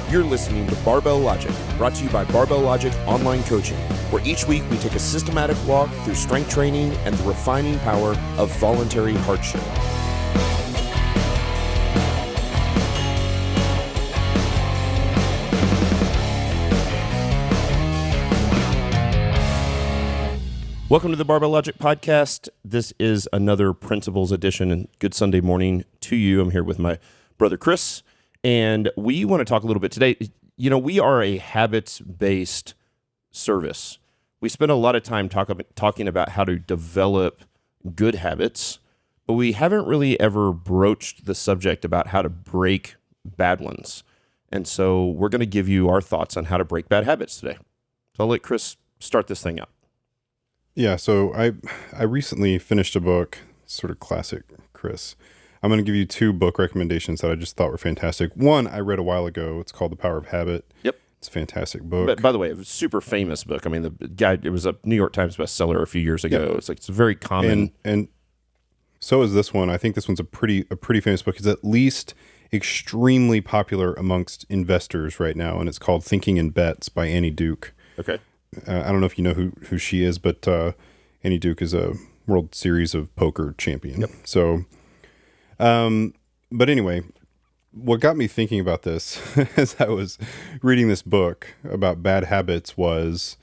You're listening to Barbell Logic, brought to you by Barbell Logic Online Coaching, where each week we take a systematic walk through strength training and the refining power of voluntary hardship. Welcome to the Barbell Logic Podcast. This is another Principles edition, and good Sunday morning to you. I'm here with my brother Chris, and we want to talk a little bit today. You know, we are a habits-based service. We spend a lot of time talking about how to develop good habits, but we haven't really ever broached the subject about how to break bad ones. And so we're going to give you our thoughts on how to break bad habits today. So I'll let Chris start this thing up. Yeah, so I recently finished a book, sort of classic, Chris. I'm going to give you two book recommendations that I just thought were fantastic. One I read a while ago. It's called The Power of Habit. Yep. It's a fantastic book. But by the way, it was a super famous book. I mean, the guy, it was a New York Times bestseller a few years ago. Yep. It's very common. And so is this one. I think this one's a pretty famous book. It's at least extremely popular amongst investors right now, and it's called Thinking in Bets by Annie Duke. Okay. I don't know if you know who she is, but Annie Duke is a World Series of Poker champion. Yep. So, but anyway, what got me thinking about this as I was reading this book about bad habits was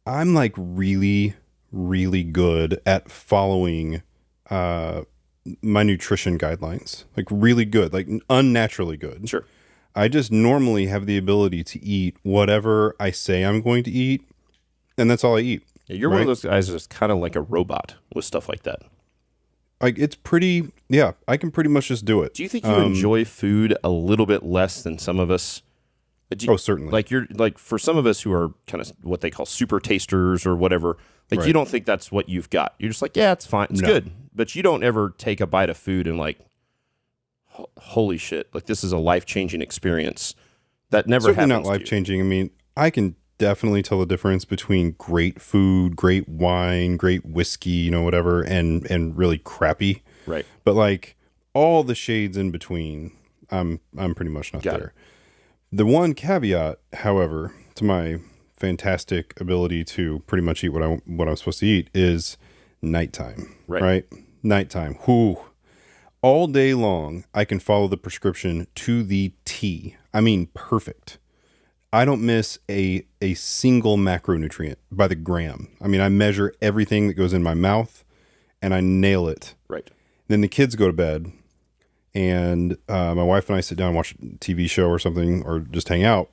I'm like really, really good at following my nutrition guidelines. Like really good, like unnaturally good. Sure. I just normally have the ability to eat whatever I say I'm going to eat, and that's all I eat. Yeah, you're one of those guys that's kind of like a robot with stuff like that. Like it's pretty, yeah, I can pretty much just do it. Do you think you enjoy food a little bit less than some of us? Certainly. Like for some of us who are kind of what they call super tasters or whatever, like Right. You don't think that's what you've got. You're just like, yeah, it's fine. It's good. But you don't ever take a bite of food and like, holy shit, like this is a life-changing experience. That never Certainly happens. not life-changing. I mean, I can definitely tell the difference between great food, great wine, great whiskey, whatever, and really crappy. Right. But like all the shades in between, I'm pretty much not Got there. it. The one caveat, however, to my fantastic ability to pretty much eat what I'm supposed to eat is nighttime. Right? Nighttime. Whew. All day long, I can follow the prescription to the T. I mean, perfect. I don't miss a single macronutrient by the gram. I mean, I measure everything that goes in my mouth, and I nail it. Right. Then the kids go to bed, and my wife and I sit down and watch a TV show or something, or just hang out,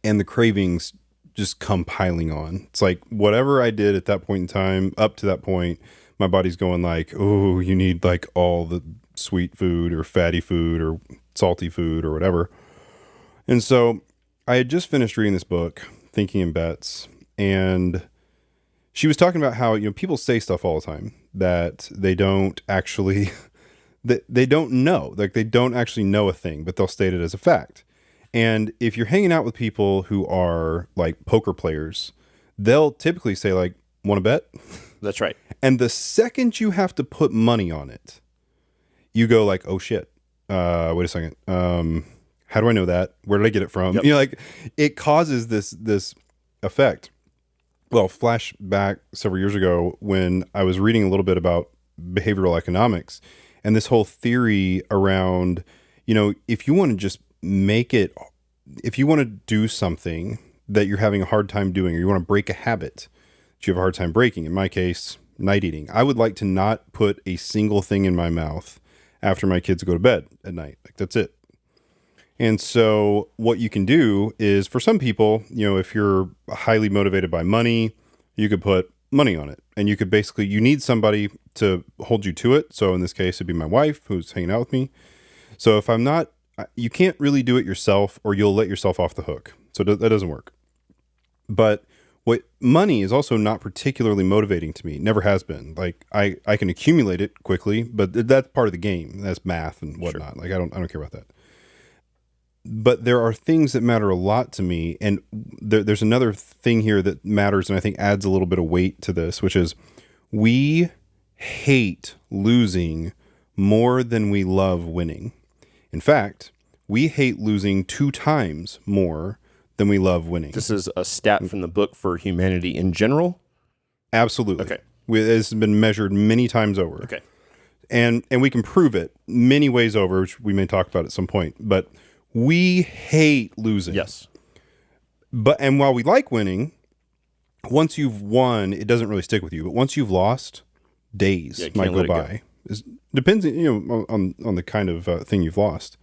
and the cravings just come piling on. It's like whatever I did at that point in time, up to that point, my body's going like, oh, you need like all the sweet food or fatty food or salty food or whatever. And so I had just finished reading this book, Thinking in Bets, and she was talking about how, people say stuff all the time that they don't actually, they don't know. Like they don't actually know a thing, but they'll state it as a fact. And if you're hanging out with people who are like poker players, they'll typically say like, want to bet? That's right. And the second you have to put money on it, you go like, oh shit, wait a second. How do I know that? Where did I get it from? Yep. Like it causes this effect. Well, flashback several years ago when I was reading a little bit about behavioral economics and this whole theory around, if you want to just if you want to do something that you're having a hard time doing, or you want to break a habit that you have a hard time breaking, in my case, night eating. I would like to not put a single thing in my mouth after my kids go to bed at night. Like that's it. And so what you can do is, for some people, if you're highly motivated by money, you could put money on it. And you could you need somebody to hold you to it. So in this case, it'd be my wife who's hanging out with me. So if I'm not, you can't really do it yourself, or you'll let yourself off the hook. So that doesn't work. But what money is also not particularly motivating to me. Never has been. Like I can accumulate it quickly, but that's part of the game. That's math and whatnot. Sure. Like I don't care about that. But there are things that matter a lot to me. And there's another thing here that matters, and I think adds a little bit of weight to this, which is we hate losing more than we love winning. In fact, we hate losing 2 times more than we love winning. This is a stat from the book for humanity in general? Absolutely. Okay. It's been measured many times over. Okay. And we can prove it many ways over, which we may talk about at some point. But we hate losing. Yes. And while we like winning, once you've won, it doesn't really stick with you. But once you've lost, days might go by. Depends, on the kind of thing you've lost.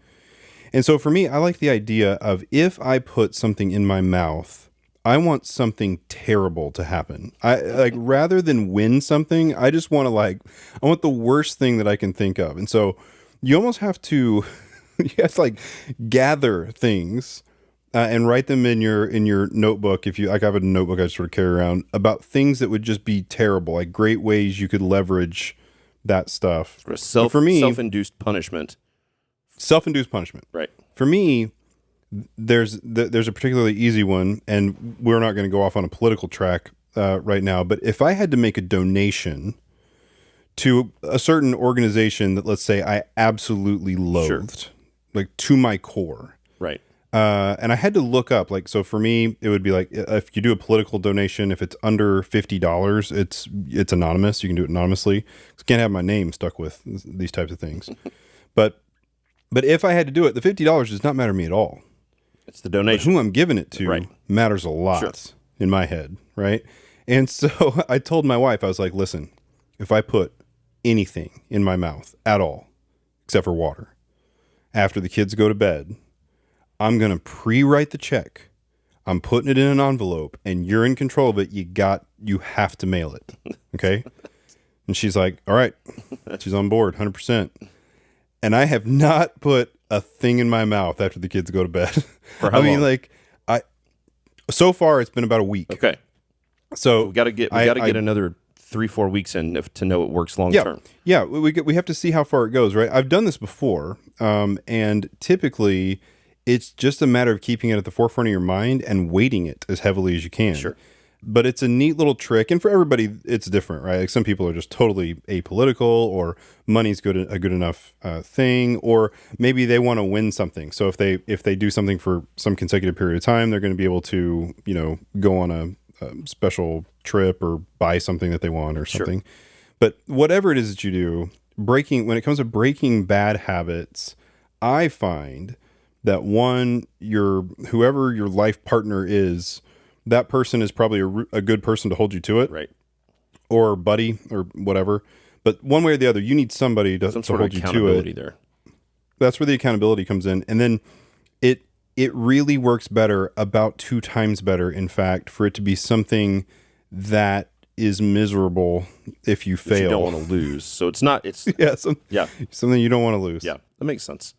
And so for me, I like the idea of if I put something in my mouth, I want something terrible to happen. I like rather than win something, I just want to I want the worst thing that I can think of. And so you almost have to, gather things and write them in your notebook. If you I have a notebook I sort of carry around about things that would just be terrible, like great ways you could leverage that stuff. For me, self-induced punishment. Self-induced punishment. Right. For me, there's a particularly easy one, and we're not going to go off on a political track right now, but if I had to make a donation to a certain organization that, let's say, I absolutely loathed, to my core. Right. And I had to look up, so for me, it would be if you do a political donation, if it's under $50, it's anonymous. You can do it anonymously. You can't have my name stuck with these types of things. But if I had to do it, the $50 does not matter to me at all. It's the donation. But who I'm giving it to matters a lot in my head, right? And so I told my wife, I was like, listen, if I put anything in my mouth at all, except for water, after the kids go to bed, I'm going to pre-write the check. I'm putting it in an envelope, and you're in control of it. You have to mail it. Okay? And she's like, all right. She's on board, 100%. And I have not put a thing in my mouth after the kids go to bed. For how long? So far it's been about a week. Okay. So we got to get another 3-4 weeks in to know it works long term. Yeah, we have to see how far it goes, right? I've done this before, and typically it's just a matter of keeping it at the forefront of your mind and weighting it as heavily as you can. Sure. But it's a neat little trick, and for everybody, it's different, right? Like some people are just totally apolitical, or money's a good enough thing, or maybe they want to win something. So if they do something for some consecutive period of time, they're going to be able to go on a special trip or buy something that they want or something. Sure. But whatever it is that you do, when it comes to breaking bad habits, I find that whoever your life partner is, that person is probably a good person to hold you to it. Right. Or buddy or whatever. But one way or the other, you need somebody to hold you to it. There. That's where the accountability comes in. And then it really works better, about 2 times better, in fact, for it to be something that is miserable if you fail. You don't want to lose. So it's something you don't want to lose. Yeah, that makes sense.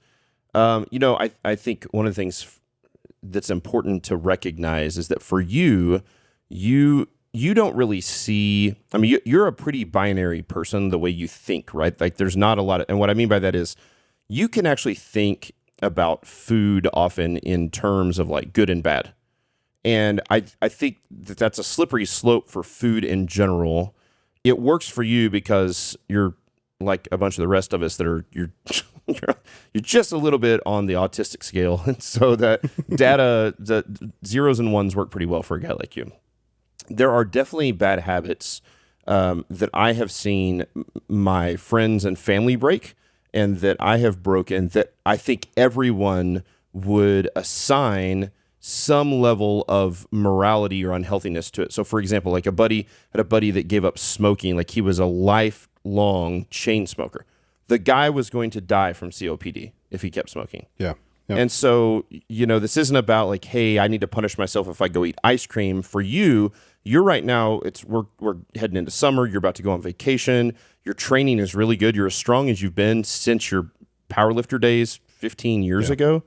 I think one of the things that's important to recognize is that for you don't really see, you're a pretty binary person the way you think, right? Like there's not a lot of, and what I mean by that is you can actually think about food often in terms of like good and bad. And I think that's a slippery slope for food in general. It works for you because you're like a bunch of the rest of us that you're just a little bit on the autistic scale. And so that the zeros and ones work pretty well for a guy like you. There are definitely bad habits that I have seen my friends and family break, and that I have broken, that I think everyone would assign some level of morality or unhealthiness to it. So for example, like a buddy that gave up smoking, like he was a lifelong chain smoker. The guy was going to die from COPD if he kept smoking. Yeah. Yep. And so, this isn't about like, hey, I need to punish myself if I go eat ice cream. For you're right now, we're heading into summer. You're about to go on vacation. Your training is really good. You're as strong as you've been since your powerlifter days 15 years ago.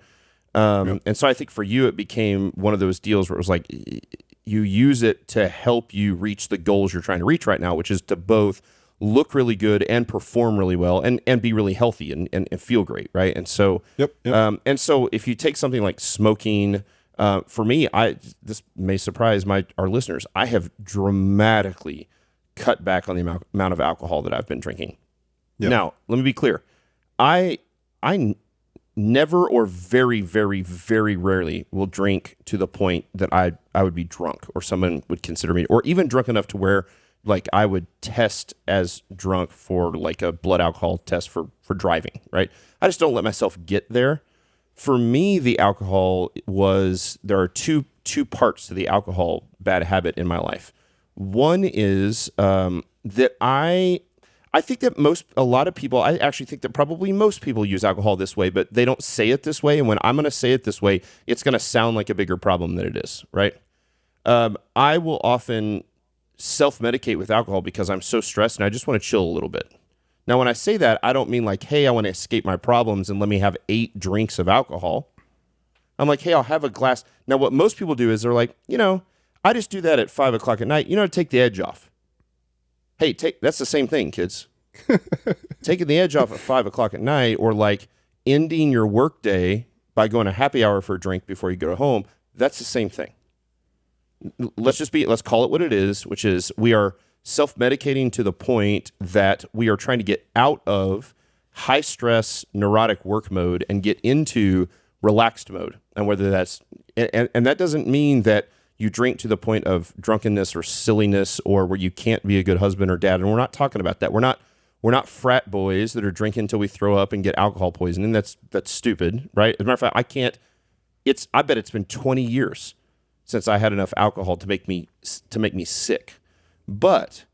And so I think for you, it became one of those deals where it was like, you use it to help you reach the goals you're trying to reach right now, which is to both look really good and perform really well and be really healthy and feel great, right? And so, and so if you take something like smoking, for me, this may surprise our listeners, I have dramatically cut back on the amount of alcohol that I've been drinking. Yep. Now, let me be clear. I never or very, very, very rarely will drink to the point that I would be drunk or someone would consider me, or even drunk enough to where like I would test as drunk for like a blood alcohol test for driving, right? I just don't let myself get there. For me, the alcohol there are two parts to the alcohol bad habit in my life. One is that I think that a lot of people, I actually think that probably most people use alcohol this way, but they don't say it this way. And when I'm going to say it this way, it's going to sound like a bigger problem than it is, right? I will often self-medicate with alcohol because I'm so stressed and I just want to chill a little bit. Now, when I say that, I don't mean like, hey, I want to escape my problems and let me have 8 drinks of alcohol. I'm like, hey, I'll have a glass. Now, what most people do is they're like, I just do that at 5 o'clock at night, to take the edge off. Hey, that's the same thing, kids. Taking the edge off at 5 o'clock at night, or like ending your workday by going to happy hour for a drink before you go home, that's the same thing. Let's call it what it is, which is we are self-medicating to the point that we are trying to get out of high stress, neurotic work mode and get into relaxed mode. And whether that's, and that doesn't mean that you drink to the point of drunkenness or silliness or where you can't be a good husband or dad. And we're not talking about that. We're not frat boys that are drinking until we throw up and get alcohol poisoning. That's stupid, right? As a matter of fact, I bet it's been 20 years since I had enough alcohol to make me sick. But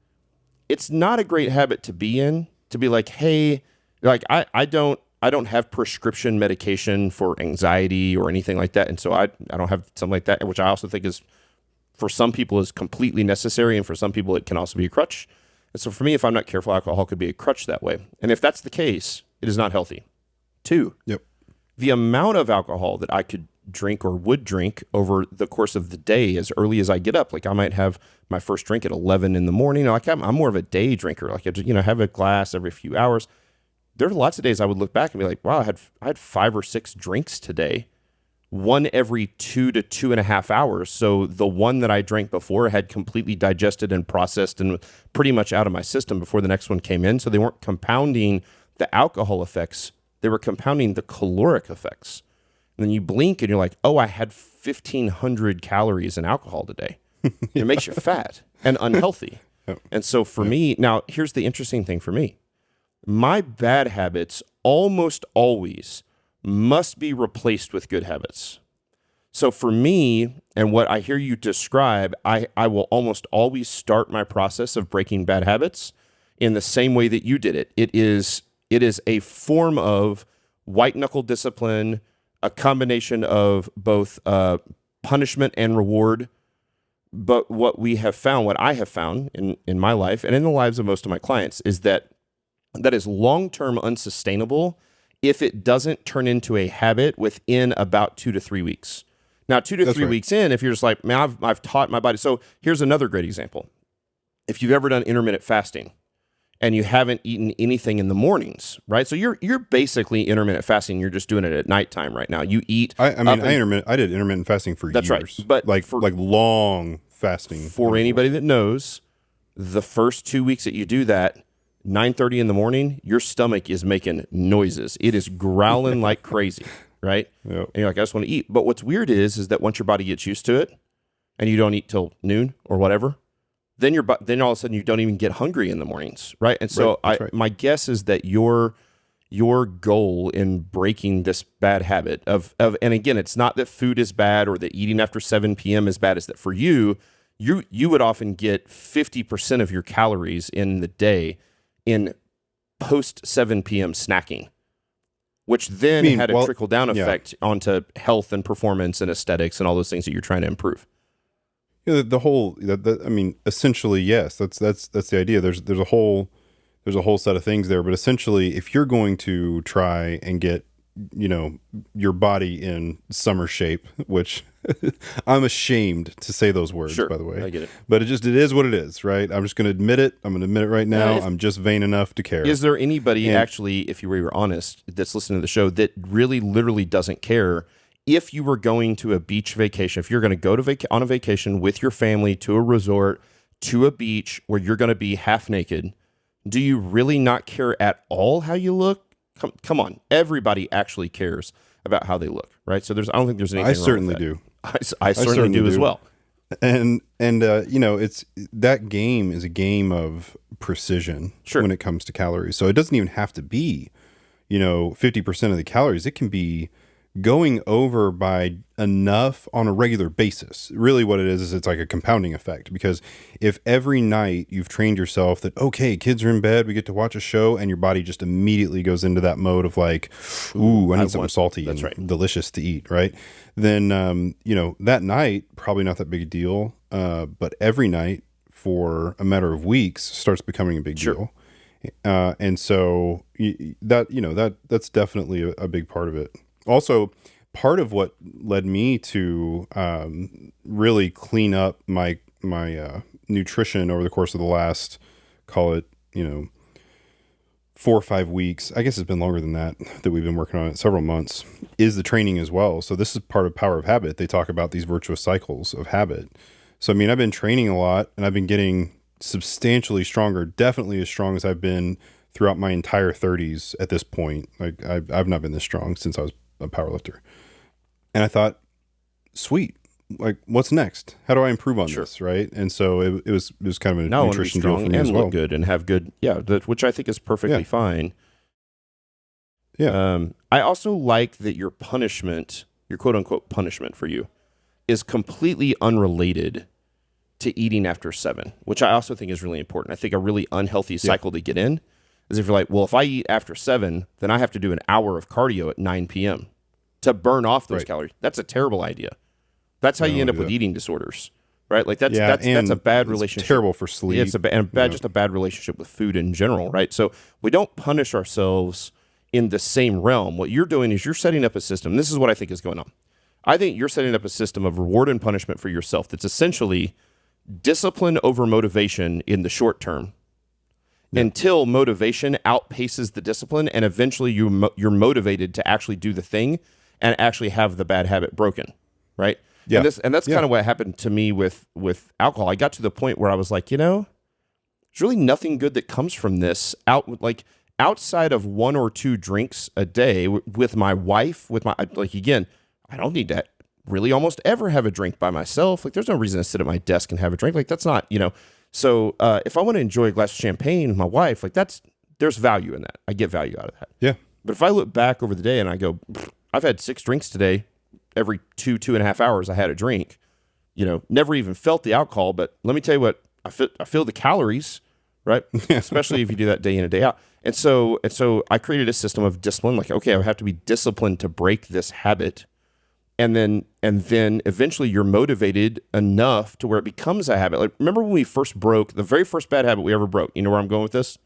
it's not a great habit to be in, to be like, hey, like I don't have prescription medication for anxiety or anything like that. And so I don't have something like that, which I also think is, for some people, is completely necessary. And for some people, it can also be a crutch. And so for me, if I'm not careful, alcohol could be a crutch that way. And if that's the case, it is not healthy. 2, the amount of alcohol that I could drink or would drink over the course of the day as early as I get up. Like I might have my first drink at 11 in the morning. Like I'm more of a day drinker. Like I just, have a glass every few hours. There are lots of days I would look back and be like, wow, I had 5 or 6 drinks today, one every 2 to 2.5 hours. So the one that I drank before had completely digested and processed and pretty much out of my system before the next one came in. So they weren't compounding the alcohol effects. They were compounding the caloric effects. And then you blink and you're like, oh, I had 1,500 calories in alcohol today. It makes you fat and unhealthy. And so for me, now here's the interesting thing for me. My bad habits almost always must be replaced with good habits. So for me, and what I hear you describe, I will almost always start my process of breaking bad habits in the same way that you did it. It is a form of white knuckle discipline, a combination of both punishment and reward. But what I have found in my life and in the lives of most of my clients is that is long-term unsustainable if it doesn't turn into a habit within about 2 to 3 weeks. Now, 2 to 3 weeks in, if you're just like, man, I've taught my body. So here's another great example. If you've ever done intermittent fasting and you haven't eaten anything in the mornings, right? So you're basically intermittent fasting. You're just doing it at nighttime right now. You eat. I did intermittent fasting for years. That's right. But like long fasting. For anybody that knows, the first 2 weeks that you do that, 9:30 in the morning, your stomach is making noises. It is growling like crazy, right? Yep. And you're like, I just want to eat. But what's weird is that once your body gets used to it, and you don't eat till noon or whatever, then all of a sudden you don't even get hungry in the mornings, right? And so my guess is that your goal in breaking this bad habit of and again, it's not that food is bad or that eating after 7 p.m. is bad. Is that for you would often get 50% of your calories in the day in post 7 p.m. snacking, which then had a trickle-down effect onto health and performance and aesthetics and all those things that you're trying to improve. Essentially, yes, that's the idea. There's a whole set of things there, but essentially, if you're going to try and get your body in summer shape, which I'm ashamed to say those words, by the way. I get it. But it is what it is, right? I'm just going to admit it. I'm going to admit it right now. I'm just vain enough to care. Is there anybody actually, if you were honest, that's listening to the show that really literally doesn't care if you were going to a beach vacation, if you're going to go to on a vacation with your family to a resort, to a beach where you're going to be half naked, do you really not care at all how you look? Come on. Everybody actually cares about how they look, right? So I don't think there's anything I wrong certainly with that. do. I certainly do as well. And it's that game is a game of precision when it comes to calories. So it doesn't even have to be, 50% of the calories. It can be going over by enough on a regular basis. Really what it is it's like a compounding effect, because if every night you've trained yourself that, okay, kids are in bed, we get to watch a show, and your body just immediately goes into that mode of like, ooh, I need something salty and delicious to eat, right? Then, that night, probably not that big a deal, but every night for a matter of weeks starts becoming a big deal. And so that's definitely a big part of it. Also, part of what led me to really clean up my nutrition over the course of the last, call it, 4 or 5 weeks, I guess it's been longer than that we've been working on it, several months, is the training as well. So this is part of Power of Habit. They talk about these virtuous cycles of habit. So, I've been training a lot, and I've been getting substantially stronger, definitely as strong as I've been throughout my entire 30s at this point. Like I've not been this strong since I was a powerlifter. And I thought, sweet, like what's next? How do I improve on this, right? And so it was kind of a nutrition deal for me as well. Look good and have good, which I think is perfectly fine. Yeah. I also like that your punishment, your quote unquote punishment for you, is completely unrelated to eating after 7, which I also think is really important. I think a really unhealthy cycle to get in is if you're like, well, if I eat after 7, then I have to do an hour of cardio at 9 p.m. to burn off those calories. That's a terrible idea. That's how you end up with eating disorders, right? Like that's a bad relationship. It's terrible for sleep. It's just a bad relationship with food in general, right? So we don't punish ourselves in the same realm. What you're doing is you're setting up a system. This is what I think is going on. I think you're setting up a system of reward and punishment for yourself that's essentially discipline over motivation in the short term until motivation outpaces the discipline, and eventually you're motivated to actually do the thing and actually have the bad habit broken, right? Yeah. And that's kind of what happened to me with alcohol. I got to the point where I was like, there's really nothing good that comes from this outside of 1 or 2 drinks a day with my wife, again, I don't need to really almost ever have a drink by myself. Like there's no reason to sit at my desk and have a drink. Like that's not, So if I want to enjoy a glass of champagne with my wife, like there's value in that. I get value out of that. Yeah. But if I look back over the day and I go, I've had 6 drinks today, every 2.5 hours I had a drink, never even felt the alcohol, but let me tell you what, I feel the calories, right? Especially if you do that day in and day out. And so I created a system of discipline, like, okay, I have to be disciplined to break this habit. And then eventually you're motivated enough to where it becomes a habit. Like, remember when we first broke, the very first bad habit we ever broke? You know where I'm going with this?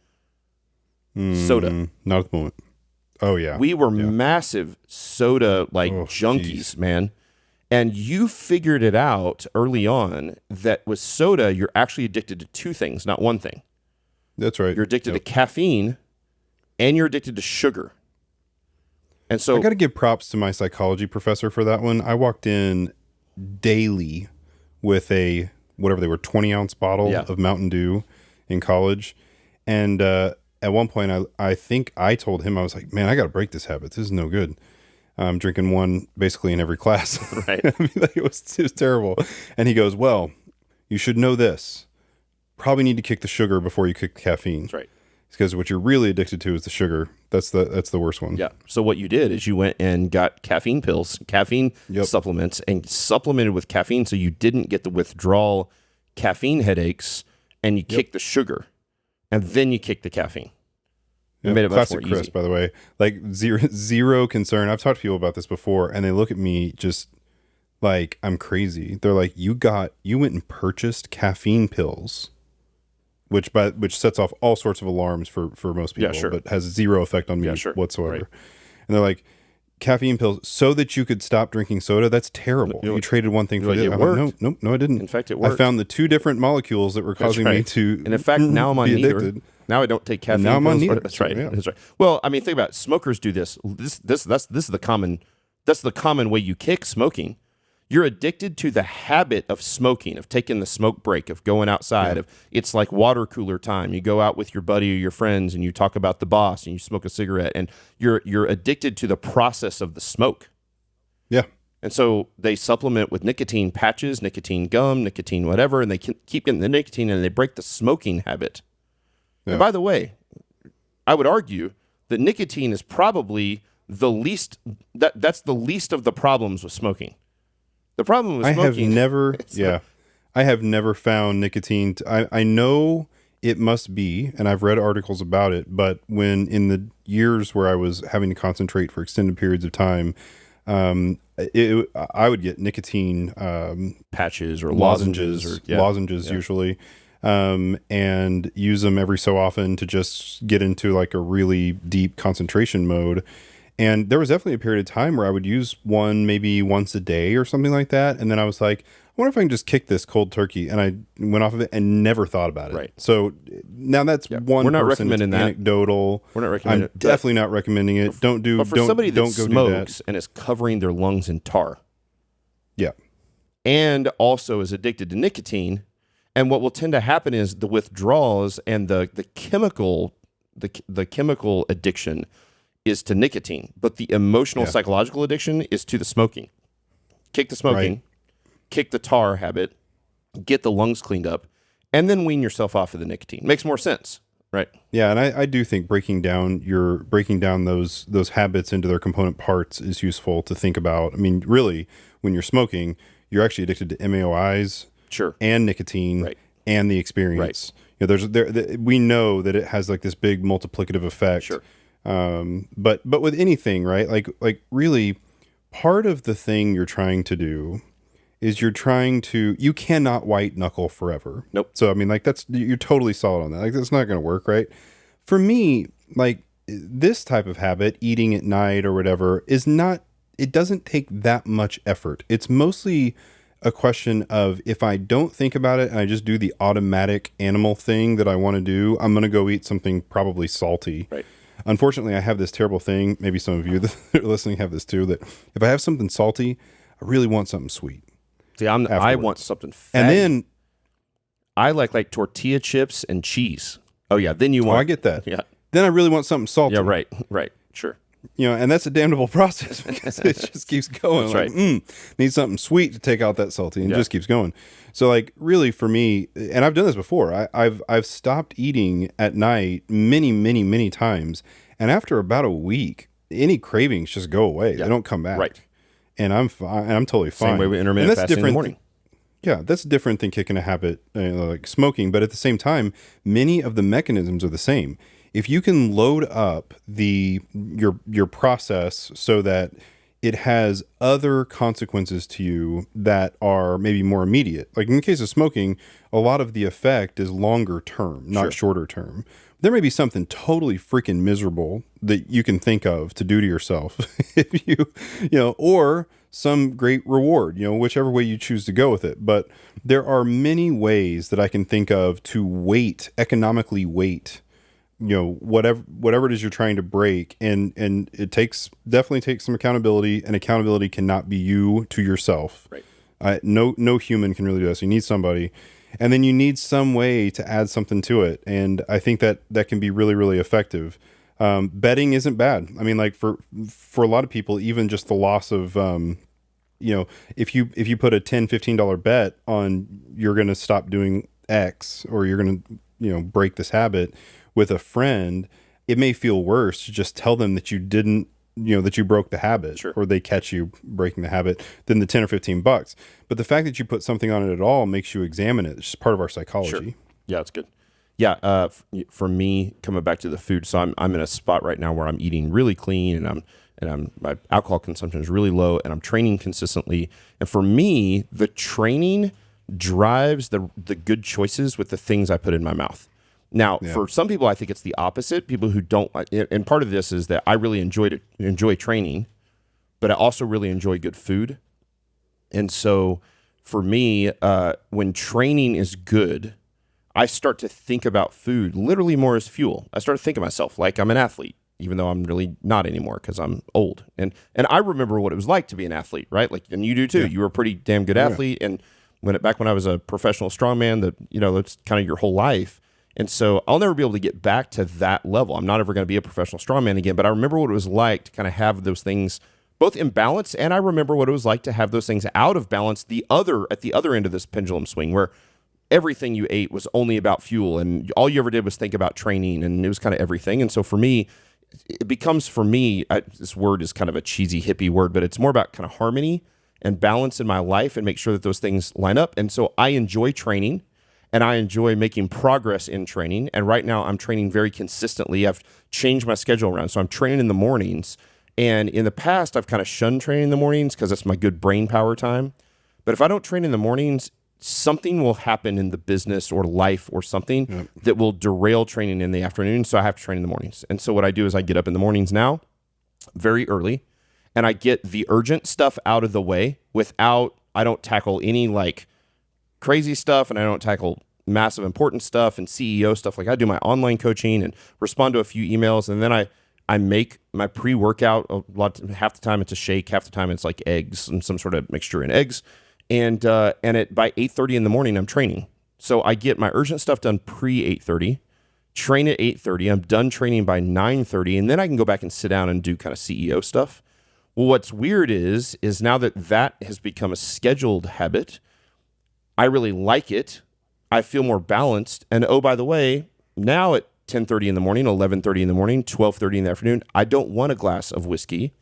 Soda. Not at the moment. Oh, yeah. We were massive soda junkies, man. And you figured it out early on that with soda, you're actually addicted to 2 things, not one thing. That's right. You're addicted to caffeine and you're addicted to sugar. And so I got to give props to my psychology professor for that one. I walked in daily with a, whatever they were, 20-ounce bottle of Mountain Dew in college. And at one point, I think I told him, I was like, man, I got to break this habit. This is no good. I'm drinking one basically in every class. Right. It was terrible. And he goes, well, you should know this. Probably need to kick the sugar before you kick the caffeine. That's right. Because what you're really addicted to is the sugar. That's the worst one. Yeah. So what you did is you went and got caffeine pills, caffeine supplements, and supplemented with caffeine so you didn't get the withdrawal caffeine headaches, and you kicked the sugar, and then you kicked the caffeine. It made it much more Classic Chris, easy. by the way. Like zero concern. I've talked to people about this before, and they look at me just like I'm crazy. They're like, you went and purchased caffeine pills, which sets off all sorts of alarms for most people, but has zero effect on me whatsoever. Right. And they're like, caffeine pills so that you could stop drinking soda? That's terrible. You traded one thing for the other. No, I didn't. In fact, it worked. I found the 2 different molecules that were causing me to and in fact, now I'm on neither. Addicted. Now I don't take caffeine. Now I'm on neither. That's right. Yeah. That's right. Well, I mean, think about it. Smokers do this. This is the common way you kick smoking. You're addicted to the habit of smoking, of taking the smoke break, of going outside. Of it's like water cooler time. You go out with your buddy or your friends and you talk about the boss and you smoke a cigarette, and you're addicted to the process of the smoke. Yeah. And so they supplement with nicotine patches, nicotine gum, nicotine whatever, and they keep getting the nicotine and they break the smoking habit. Yeah. And by the way, I would argue that nicotine is probably the least, that's the least of the problems with smoking. The problem with smoking... I have never found nicotine. I know it must be, and I've read articles about it, but when in the years where I was having to concentrate for extended periods of time, I would get nicotine patches or lozenges usually, and use them every so often to just get into like a really deep concentration mode. And there was definitely a period of time where I would use one maybe once a day or something like that. And then I was like, I wonder if I can just kick this cold turkey. And I went off of it and never thought about it. Right. So now that's one We're not person. recommending it's that. Anecdotal. We're not recommending I'm definitely not recommending it. But for somebody that smokes and is covering their lungs in tar. Yeah. And also is addicted to nicotine. And what will tend to happen is the withdrawals and the chemical addiction is to nicotine, but the emotional psychological addiction is to the smoking. Kick the smoking, kick the tar habit, get the lungs cleaned up, and then wean yourself off of the nicotine. Makes more sense, right? Yeah, and I do think breaking down those habits into their component parts is useful to think about. I mean, really, when you're smoking, you're actually addicted to MAOIs, and nicotine, and the experience. You know, we know that it has like this big multiplicative effect. Sure. But with anything, right? Like really, part of the thing you're trying to do is you cannot white knuckle forever. Nope. So, I mean, like you're totally solid on that. Like that's not going to work, right? For me, like this type of habit, eating at night or whatever, it doesn't take that much effort. It's mostly a question of if I don't think about it and I just do the automatic animal thing that I want to do, I'm going to go eat something probably salty. Right. Unfortunately, I have this terrible thing. Maybe some of you that are listening have this too, that if I have something salty, I really want something sweet. See, I want something fatty. And then I like tortilla chips and cheese. Oh yeah, then you want. I get that. Yeah. Then I really want something salty. Yeah, right. Sure. You know, and that's a damnable process because it just keeps going. That's like, right. Need something sweet to take out that salty, and it just keeps going. So, like, really, for me, and I've done this before. I've stopped eating at night many times, and after about a week, any cravings just go away. They don't come back. Right. And I'm fine. And I'm totally fine. Same way with intermittent fasting in the morning. Yeah, that's different than kicking a habit like smoking, but at the same time, many of the mechanisms are the same. If you can load up your process so that it has other consequences to you that are maybe more immediate. Like in the case of smoking, a lot of the effect is longer term, not shorter term. There may be something totally freaking miserable that you can think of to do to yourself if you know, or some great reward, you know, whichever way you choose to go with it. But there are many ways that I can think of to economically weight, you know, whatever it is you're trying to break, and it definitely takes some accountability, and accountability cannot be you to yourself. Right. No human can really do this. You need somebody, and then you need some way to add something to it, and I think that can be really, really effective. Betting isn't bad. I mean, like for a lot of people, even just the loss of you know, if you put a $10-15 bet on you're going to stop doing X, or you're going to, you know, break this habit with a friend, it may feel worse to just tell them that you didn't, you know, that you broke the habit, or they catch you breaking the habit, than the $10 or $15. But the fact that you put something on it at all makes you examine it. It's just part of our psychology. Sure. Yeah, that's good. Yeah, for me, coming back to the food, so I'm in a spot right now where I'm eating really clean, and my alcohol consumption is really low, and I'm training consistently. And for me, the training drives the good choices with the things I put in my mouth. Now, for some people, I think it's the opposite. People who don't, and part of this is that I really enjoy training, but I also really enjoy good food. And so for me, when training is good, I start to think about food literally more as fuel. I start to think of myself like I'm an athlete. even though I'm really not anymore because I'm old. And I remember what it was like to be an athlete, right? Like, and you do too. Yeah. You were a pretty damn good athlete. And back when I was a professional strongman, that's kind of your whole life. And so I'll never be able to get back to that level. I'm not ever going to be a professional strongman again, but I remember what it was like to kind of have those things both in balance, and I remember what it was like to have those things out of balance at the other end of this pendulum swing, where everything you ate was only about fuel, and all you ever did was think about training, and it was kind of everything. And so for me, it becomes, this word is kind of a cheesy hippie word, but it's more about kind of harmony and balance in my life and make sure that those things line up. And so I enjoy training, and I enjoy making progress in training. And right now I'm training very consistently. I've changed my schedule around. So I'm training in the mornings. And in the past, I've kind of shunned training in the mornings because that's my good brain power time. But if I don't train in the mornings, something will happen in the business or life or something that will derail training in the afternoon. So I have to train in the mornings. And so what I do is I get up in the mornings now very early, and I get the urgent stuff out of the way I don't tackle any like crazy stuff, and I don't tackle massive important stuff and CEO stuff. Like I do my online coaching and respond to a few emails, and then I make my pre-workout half the time it's a shake, half the time it's like eggs and some sort of mixture in eggs. And by 8:30 in the morning, I'm training. So I get my urgent stuff done pre-8:30, train at 8:30. I'm done training by 9:30, and then I can go back and sit down and do kind of CEO stuff. Well, what's weird is now that has become a scheduled habit, I really like it. I feel more balanced. And oh, by the way, now at 10:30 in the morning, 11:30 in the morning, 12:30 in the afternoon, I don't want a glass of whiskey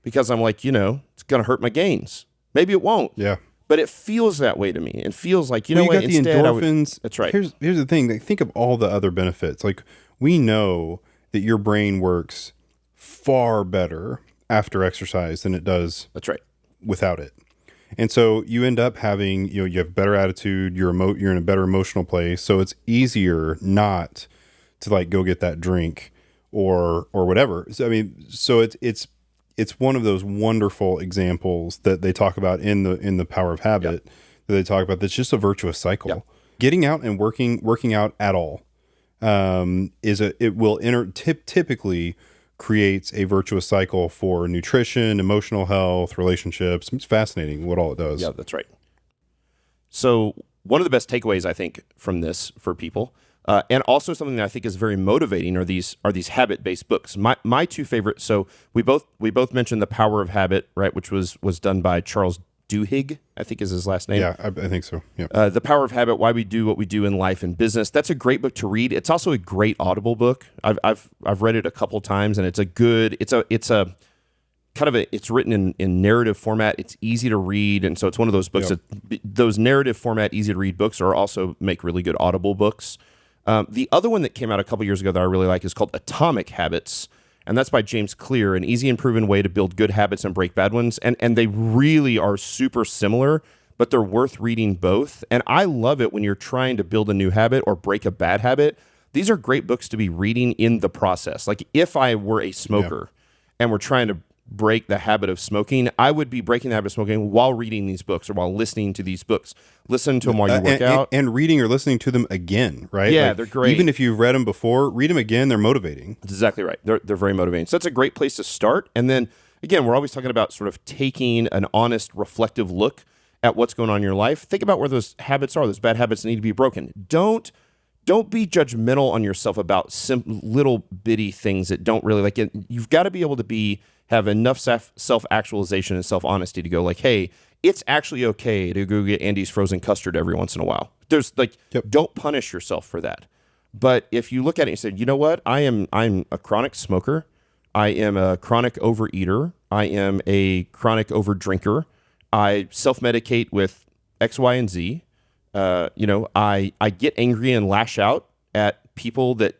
because I'm like, it's going to hurt my gains. Maybe it won't. Yeah. But it feels that way to me. It feels like, you got the endorphins. That's right. Here's the thing. Like, think of all the other benefits. Like, we know that your brain works far better after exercise than it does. That's right. Without it. And so you end up having, you have better attitude. You're in a better emotional place. So it's easier not to like go get that drink or whatever. So, I mean, so it's one of those wonderful examples that they talk about in the Power of Habit that they talk about. That's just a virtuous cycle. Yep. Getting out and working out at all typically creates a virtuous cycle for nutrition, emotional health, relationships. It's fascinating what all it does. Yeah, that's right. So one of the best takeaways I think from this for people, and also something that I think is very motivating, are these habit-based books. My two favorites. So we both mentioned The Power of Habit, right, which was done by Charles Duhigg, I think is his last name. Yeah, I think so. Yeah. The Power of Habit: Why We Do What We Do in Life and Business. That's a great book to read. It's also a great Audible book. I've read it a couple times, and it's written in narrative format. It's easy to read, and so it's one of those books that those narrative format, easy to read books are also make really good Audible books. The other one that came out a couple years ago that I really like is called Atomic Habits, and that's by James Clear, an easy and proven way to build good habits and break bad ones. And they really are super similar, but they're worth reading both. And I love it when you're trying to build a new habit or break a bad habit. These are great books to be reading in the process. Like if I were a smoker and we're trying to break the habit of smoking, I would be breaking the habit of smoking while reading these books or while listening to these books. Listen to them while you work out. And reading or listening to them again, right? Yeah, they're great. Even if you've read them before, read them again. They're motivating. That's exactly right. They're very motivating. So that's a great place to start. And then, again, we're always talking about sort of taking an honest, reflective look at what's going on in your life. Think about where those habits are, those bad habits that need to be broken. Don't be judgmental on yourself about little bitty things that don't really like it. You've got to be able to have enough self-actualization and self-honesty to go like, hey, it's actually okay to go get Andy's frozen custard every once in a while. There's don't punish yourself for that. But if you look at it and say, you know what, I'm a chronic smoker. I am a chronic overeater. I am a chronic overdrinker. I self-medicate with X, Y, and Z. I get angry and lash out at people that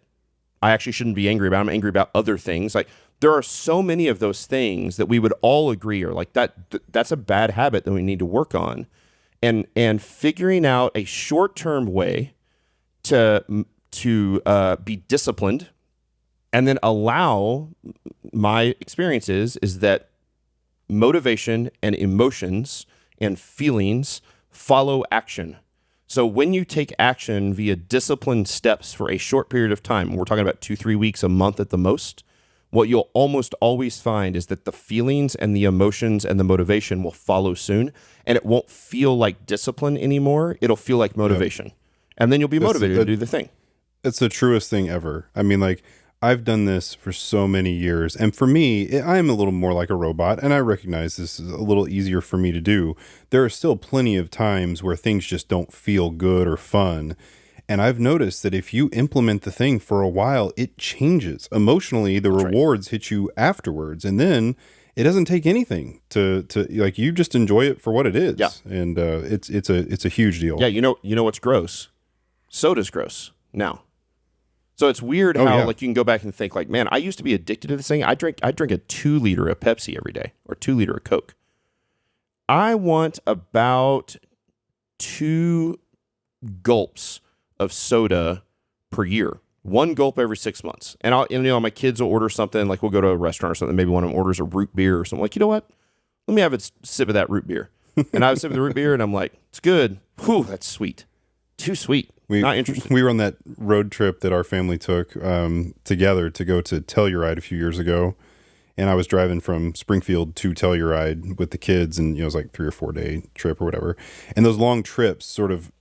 I actually shouldn't be angry about. I'm angry about other things. Like there are so many of those things that we would all agree are like that's a bad habit that we need to work on, and figuring out a short-term way to be disciplined, and then allow my experiences is that motivation and emotions and feelings follow action. So when you take action via disciplined steps for a short period of time, we're talking about 2-3 weeks, a month at the most, what you'll almost always find is that the feelings and the emotions and the motivation will follow soon, and it won't feel like discipline anymore. It'll feel like motivation. And then you'll be motivated to do the thing. It's the truest thing ever. I mean, like, I've done this for so many years, and for me, I'm a little more like a robot, and I recognize this is a little easier for me to do. There are still plenty of times where things just don't feel good or fun, and I've noticed that if you implement the thing for a while, it changes. Emotionally, the rewards hit you afterwards, and then it doesn't take anything to like, you just enjoy it for what it is. Yeah. And it's a huge deal. Yeah, you know what's gross? Soda's gross now. So it's weird how like you can go back and think like, man, I used to be addicted to this thing. I drink a 2 liter of Pepsi every day, or 2 liter of Coke. I want about 2 gulps of soda per year. 1 gulp every 6 months. And my kids will order something, like we'll go to a restaurant or something. Maybe one of them orders a root beer or something. Like, you know what? Let me have a sip of that root beer. And I have a sip of the root beer, and I'm like, it's good. Whew, that's sweet. Too sweet. Not interested. We were on that road trip that our family took together to go to Telluride a few years ago, and I was driving from Springfield to Telluride with the kids, and it was like 3 or 4 day trip or whatever. And those long trips sort of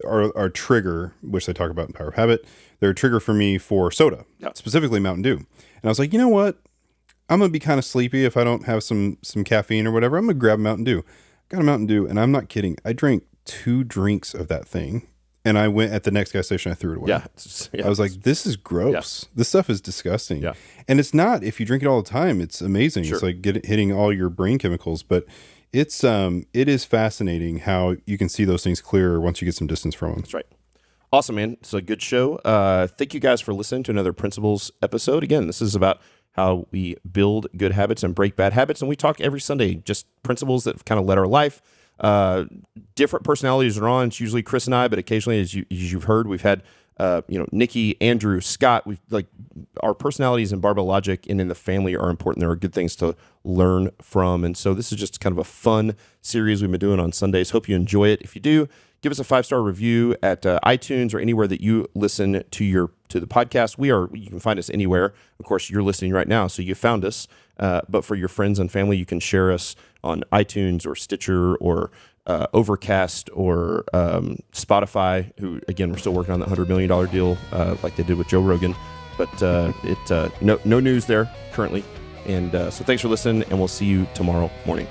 are trigger, which they talk about in Power of Habit. They're a trigger for me for soda, specifically Mountain Dew. And I was like, you know what? I'm gonna be kind of sleepy if I don't have some caffeine or whatever. I'm gonna grab Mountain Dew. Got a Mountain Dew, and I'm not kidding. I drank 2 drinks of that thing. And I went at the next gas station, I threw it away. I was like, this is gross. This stuff is disgusting. Yeah. And it's not, if you drink it all the time, it's amazing. It's like hitting all your brain chemicals. But it is fascinating how you can see those things clearer once you get some distance from them. That's right. Awesome, man. It's a good show. Thank you guys for listening to another Principles episode. Again, this is about how we build good habits and break bad habits. And we talk every Sunday, just principles that kind of led our life. Different personalities are on. It's usually Chris and I, but occasionally, as you've heard, we've had Nikki, Andrew, Scott. We've our personalities in Barbell Logic and in the family are important. There are good things to learn from, and so this is just kind of a fun series we've been doing on Sundays. Hope you enjoy it. If you do, give us a 5-star review at iTunes or anywhere that you listen to the podcast. You can find us anywhere. Of course, you're listening right now, so you found us. But for your friends and family, you can share us on iTunes or Stitcher or Overcast or Spotify, who, again, we're still working on that $100 million deal like they did with Joe Rogan. But no news there currently. And so thanks for listening, and we'll see you tomorrow morning.